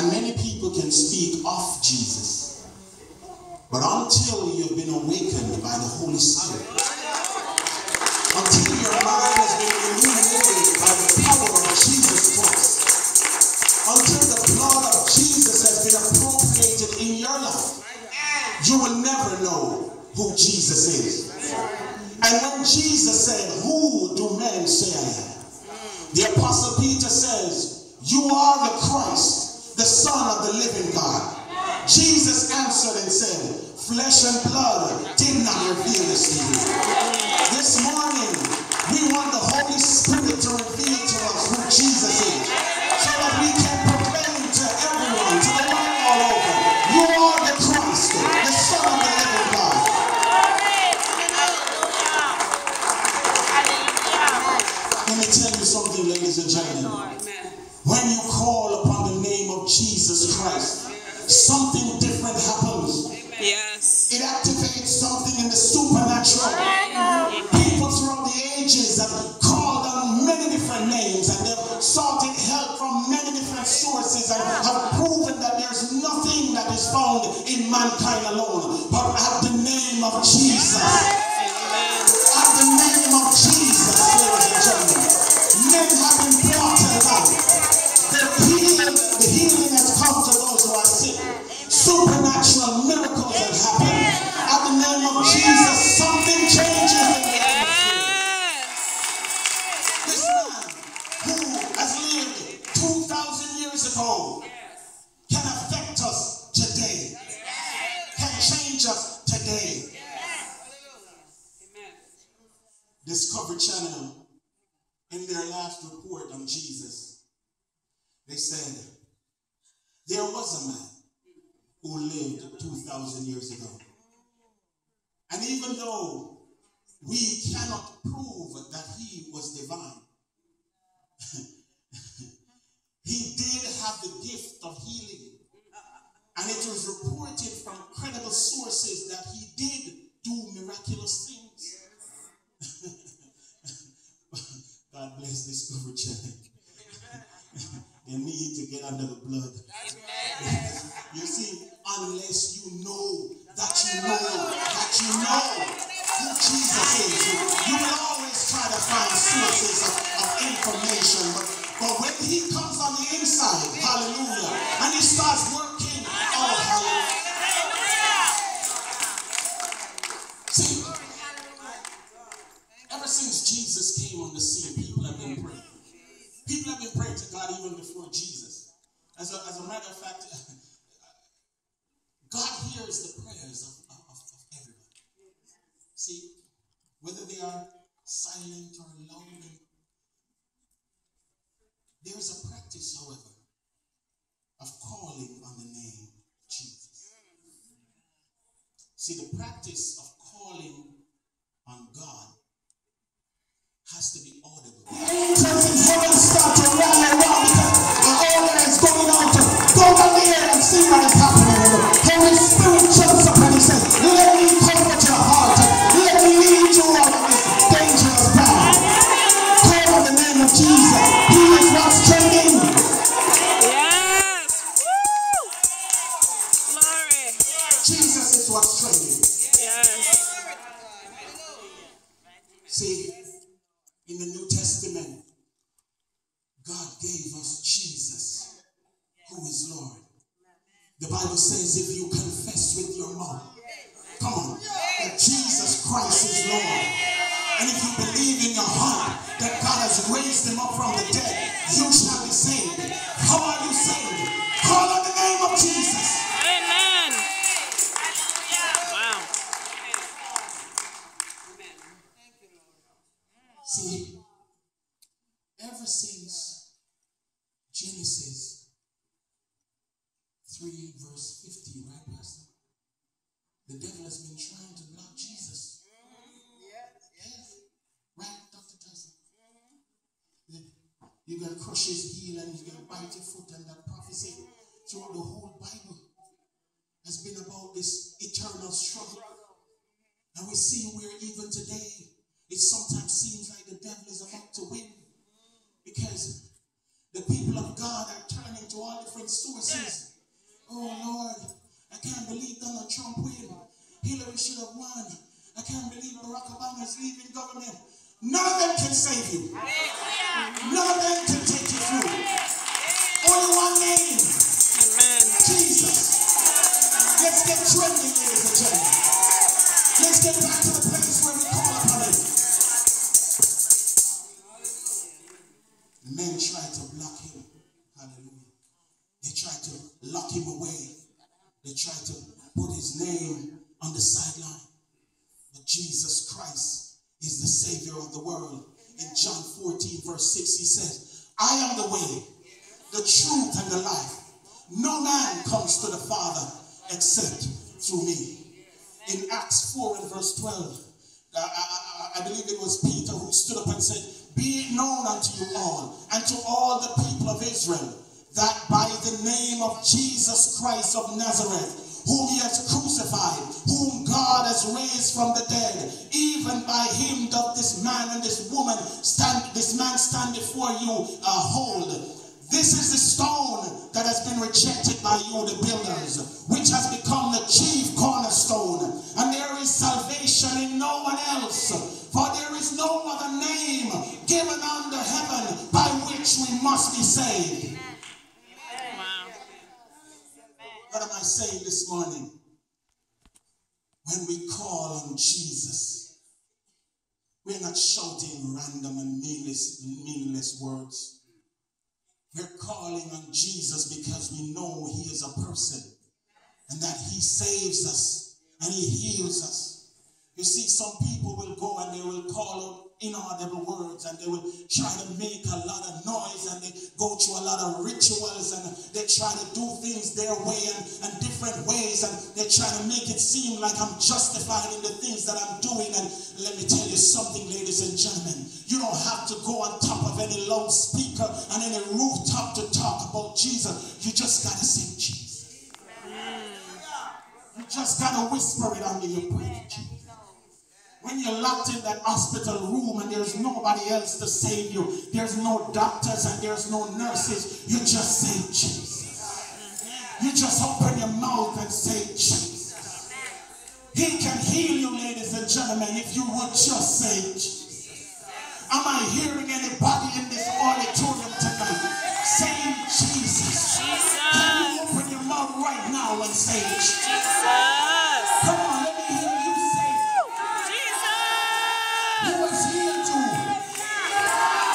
And many people can speak of Jesus, but until you've been awakened by the Holy Spirit, until your mind has been illuminated by the power of Jesus Christ, until the blood of Jesus has been appropriated in your life, you will never know who Jesus is. And when Jesus said, "Who do men say I am?" the Apostle Peter says, "You are the Christ, the Son of the living God." Jesus answered and said, "Flesh and blood did not reveal this to you." This morning, we want the Holy Spirit to reveal to us who Jesus is, so that we can proclaim to everyone, to the world all over, "You are the Christ, the Son of the living God." Let me tell you something, ladies and gentlemen. When you call upon the name of Jesus Christ, something different happens. Yes. It activates something in the supernatural. People throughout the ages have called on many different names, and they've sought help from many different sources, and have proven that there's nothing that is found in mankind alone. But at the name of Jesus, at the name of Jesus, ladies and gentlemen, men have been brought to life. The healing has come to those who are sick. Supernatural miracles have happened. At the name of Jesus, something changes in the atmosphere. This man who has lived 2,000 years ago can affect us today, can change us today. Discovery Channel, in their last report on Jesus, they said, there was a man who lived 2,000 years ago. And even though we cannot prove that he was divine, he did have the gift of healing. And it was reported from credible sources that he did do miraculous things. God bless Discovery Channel. They need to get under the blood. You see, unless you know that you know who Jesus is, you will always try to find sources of information. But when he comes on the inside, hallelujah, and he starts working, oh, hallelujah. See, ever since Jesus came on the scene, people have been praying. People have been praying to God even before Jesus. As a matter of fact, God hears the prayers of everyone. See, whether they are silent or loud, there is a practice, however, of calling on the name of Jesus. See, the practice of calling on God has to be audible. The angels in heaven start to rally around because the order is going on to go on the air and see what is happening. Holy Spirit jumps up and he says, "Let me comfort your heart. Let me lead you on this dangerous path. Call on the name of Jesus. He is what's trending." Yes. Woo. Glory. Jesus is what's trending. Yes. See, in the New Testament, God gave us Jesus, who is Lord. The Bible says if you confess with your mouth, come on, that Jesus Christ is Lord, and if you believe in your heart that God has raised him up from the dead, you shall be saved. How are you saved? Call on the name of Jesus. Amen. Wow. See, ever since Genesis 3 verse 50, right, Pastor? The devil has been trying to block Jesus. Yes. Right, Dr. Tyson? You're going to crush his heel and you're going to bite your foot, and that prophecy throughout the whole Bible has been about this eternal struggle. And we see where even today it sometimes seems like the devil is about to win, because the people of God are turning to to all different sources. Oh Lord, I can't believe Donald Trump win. Hillary should have won. I can't believe Barack Obama is leaving government. None of them can save you. None of them can take you through. Only one name. Amen. Jesus. Let's get trending, ladies and gentlemen. Let's get back to the place where we call upon him. Men try to block him. Hallelujah. They try to lock him away. They try to put his name on the sideline. But Jesus Christ is the Savior of the world. In John 14 verse 6 he says, I am the way, the truth, and the life. No man comes to the Father except through me. In Acts 4 and verse 12, I believe it was Peter who stood up and said, be it known unto you all, and to all the people of Israel, that by the name of Jesus Christ of Nazareth, whom he has crucified, whom God has raised from the dead, even by him doth this man and this woman stand before you hold. This is the stone that has been rejected by you, the builders, which has become the chief cornerstone. And there is salvation in no one else, for there is no other name given under heaven by which we must be saved. Wow. What am I saying this morning? When we call on Jesus, we're not shouting random and meaningless words. We're calling on Jesus because we know he is a person and that he saves us and he heals us. You see, some people will go and they will call out inaudible words and they will try to make a lot of noise and they go through a lot of rituals and they try to do things their way and different ways and they try to make it seem like I'm justified in the things that I'm doing. And let me tell you something, ladies and gentlemen, you don't have to go on top of any loudspeaker and any rooftop to talk about Jesus. You just got to sing Jesus. You just got to whisper it under your breath, Jesus. When you're locked in that hospital room and there's nobody else to save you, there's no doctors and there's no nurses, you just say Jesus. You just open your mouth and say Jesus. He can heal you, ladies and gentlemen, if you would just say Jesus. Am I hearing anybody in this auditorium tonight saying Jesus? Can you open your mouth right now and say Jesus? Come on, let me hear you say who has healed you?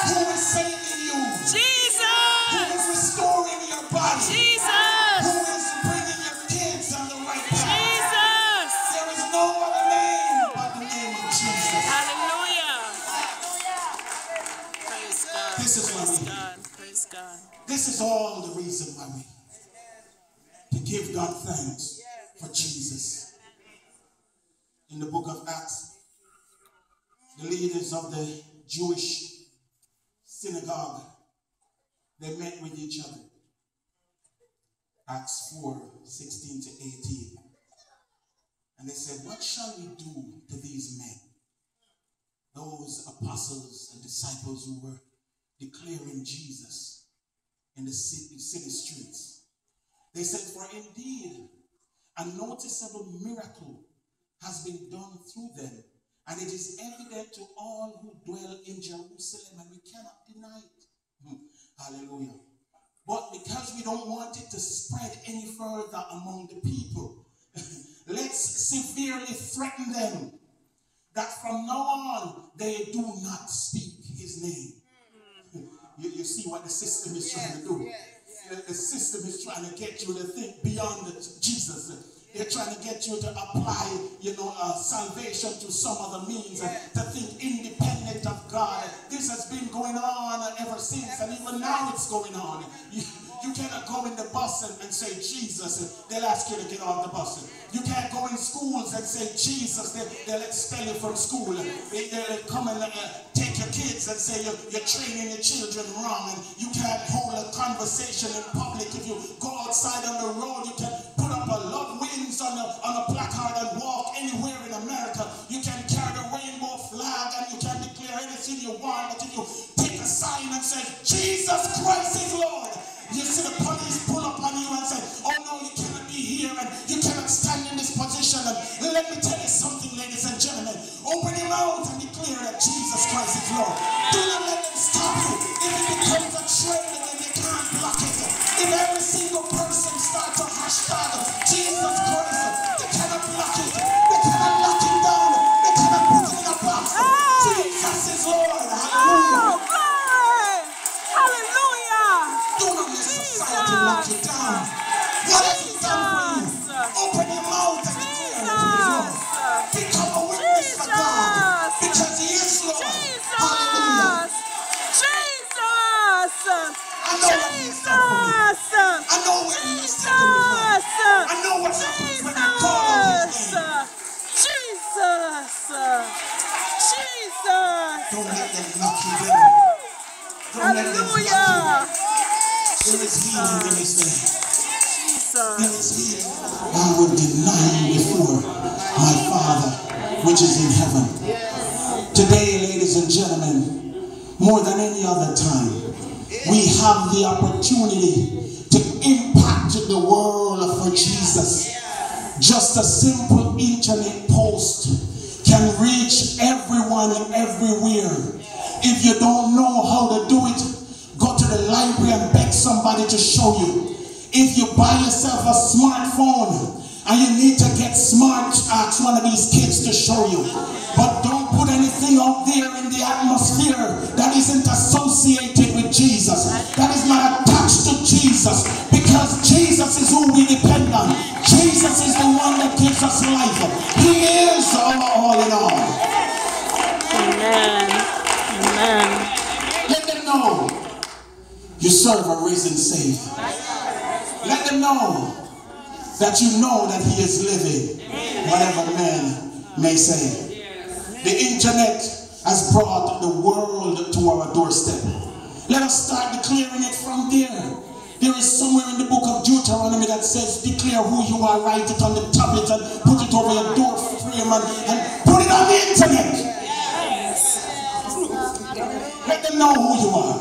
Who is saving you? Jesus! Who is restoring your body? Jesus! Who is bringing your kids on the right path? Jesus! There is no other name but the name of Jesus. Hallelujah! Praise God. This is why Praise we God. Praise God. This is all the reason why we to give God thanks for Jesus. In the book of Acts, the leaders of the Jewish synagogue, they met with each other. Acts 4:16 to 18. And they said, what shall we do to these men? Those apostles and disciples who were declaring Jesus in the city streets. They said, for indeed, a noticeable miracle has been done through them, and it is evident to all who dwell in Jerusalem, and we cannot deny it. Hallelujah. But because we don't want it to spread any further among the people, let's severely threaten them that from now on they do not speak his name. You see what the system is trying to do. The system is trying to get you to think beyond Jesus. They're trying to get you to apply, salvation to some other means, to think independent of God. This has been going on ever since, and even now it's going on. You cannot go in the bus and say Jesus, they'll ask you to get off the bus. You can't go in schools and say Jesus, they'll expel you from school. They'll come and take your kids and say you're training your children wrong, and you can't hold a conversation in public. If you go outside on the road, you can put up a love wins on a placard and walk anywhere in America. You can carry the rainbow flag and you can declare anything you want, but if you take a sign and say Jesus Christ is Lord, you see the police block it. If every single person starts to hashtag Jesus Christ, they cannot block it. They cannot lock it down. They cannot put it in a box. Jesus is Lord. Hallelujah. Hallelujah. Don't let society lock it down. What has he done for you? Open your mouth and declare that he is Lord. Become a witness for God. Because he is Lord. Hallelujah. I know what he's done for me. I know where he is taking me from. I know what happens when I call on his name. Don't let them knock you down. Don't let them knock you. There is healing in his name. There is healing. I will deny you before my Father which is in heaven. Today, ladies and gentlemen, more than any other time, we have the opportunity to impact the world for Jesus. Just a simple internet post can reach everyone everywhere. If you don't know how to do it, go to the library and beg somebody to show you. If you buy yourself a smartphone and you need to get smart, ask one of these kids to show you. But don't put anything out there in the atmosphere that isn't associated with Jesus, that is not attached to Jesus, because Jesus is who we depend on. Jesus is the one that gives us life. He is our all in all. Amen. Amen. Let them know you serve a risen Savior. Let them know that you know that he is living, whatever man may say. The internet has brought the world to our doorstep. Let us start declaring it from there. There is somewhere in the book of Deuteronomy that says, declare who you are, write it on the tablet and put it over your door frame and put it on the internet. Let them know who you are.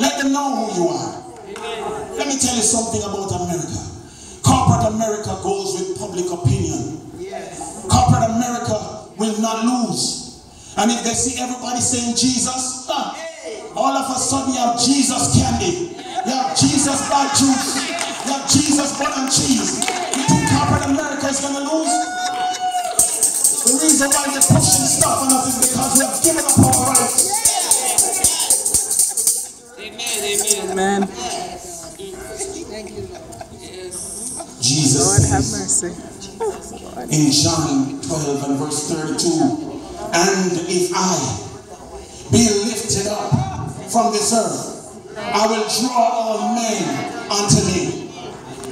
Let them know who you are. Let me tell you something about America. Corporate America goes with public opinion. Corporate America will not lose. And if they see everybody saying Jesus, all of a sudden you have Jesus candy. You have Jesus bad juice. You have Jesus butter and cheese. You think corporate America is going to lose? The reason why they're pushing stuff on us is because we have given up our rights. Amen. Jesus Lord have says mercy. in John 12 and verse 32, and if I be lifted up from this earth, I will draw all men unto me.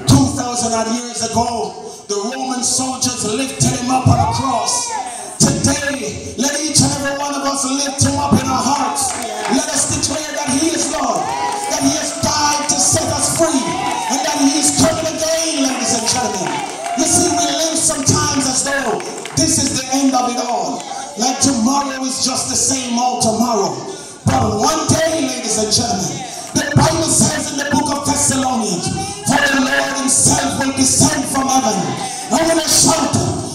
2,000 odd years ago, the Roman soldiers lifted him up on a cross. Today, let each and every one of us lift him up in our hearts. Let us declare that he is Lord, that he has died to set us free, and that he is coming again, ladies and gentlemen. You see, we live sometimes as though this is the end of it all. Like tomorrow is just the same old tomorrow. But one day, ladies and gentlemen, the Bible says in the book of Thessalonians, for the Lord himself will descend from heaven, and with a shout,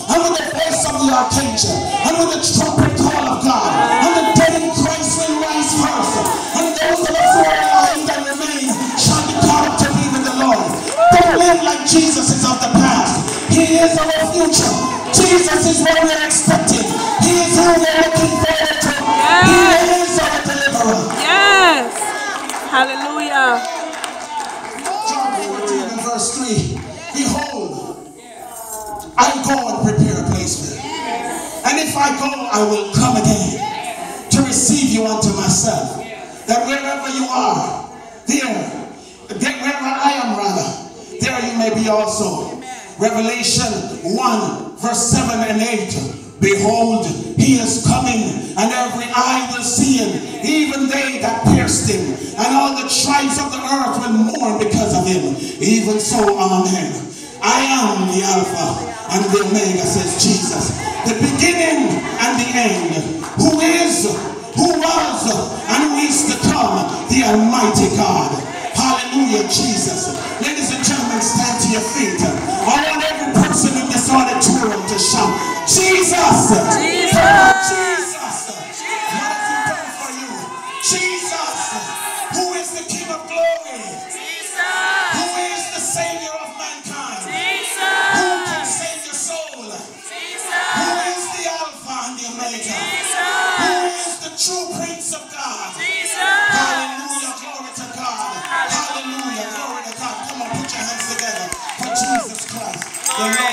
and with the voice of the archangel, and with the trumpet call of God, and the dead in Christ will rise first, and those of us who are alive and remain shall be called to be with the Lord. Don't live like Jesus is of the past. He is our future. Jesus is what we're expecting. He is who we're looking forward to. Yes. He is our deliverer. Yes. Hallelujah. John 14 and verse 3. Behold, I go and prepare a place for you. And if I go, I will come again to receive you unto myself. That wherever you are, wherever I am rather, there you may be also. Revelation 1 verse 7 and 8. Behold, he is coming, and every eye will see him, even they that pierced him, and all the tribes of the earth will mourn because of him. Even so, amen. I am the Alpha and the Omega, says Jesus, the beginning and the end, who is, who was, and who is to come, the Almighty God. Hallelujah, Jesus. Ladies and gentlemen, stand to your feet. I want every person in this auditorium to shout, Jesus! Jesus! Jesus! What has he done for you? Jesus! Who is the King of glory? The